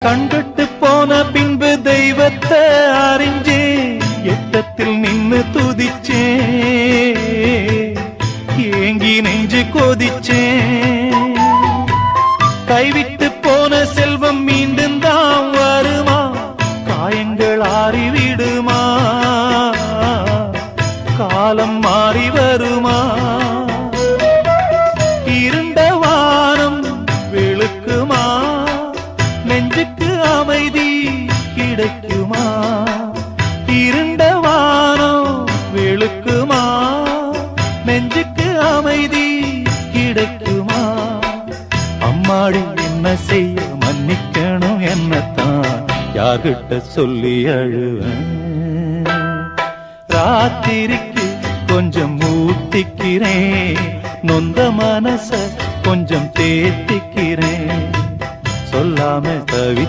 கண்கட்டு போன பின்பு தெய்வத்தை அறிஞ்சே எட்டத்தில் நின்னு துதிச்சே ஏங்கி நெஞ்சு கொதிச்சே கைவிட்டு போன செல்வம் மீண்டும் தான் வருமா காயங்கள் ஆறிவிடுமா காலம் மாறி வருமா இருண்ட வானம் வெளுக்குமா நெஞ்சுக்கு அமைதி கிடைக்குமா இருண்ட வானம் வெளுக்குமா நெஞ்சுக்கு அமைதி கிடைக்குமா அம்மாடி என்ன செய்ய மன்னிக்கணும் என்னத்தான் யார்கிட்ட சொல்லி அழுவேன் ராத்திரிக்கு கொஞ்சம் ஊத்திக்கிறேன் நொந்த மனச கொஞ்சம் தேத்திக்கிறேன் சொல்லாம தவிச்ச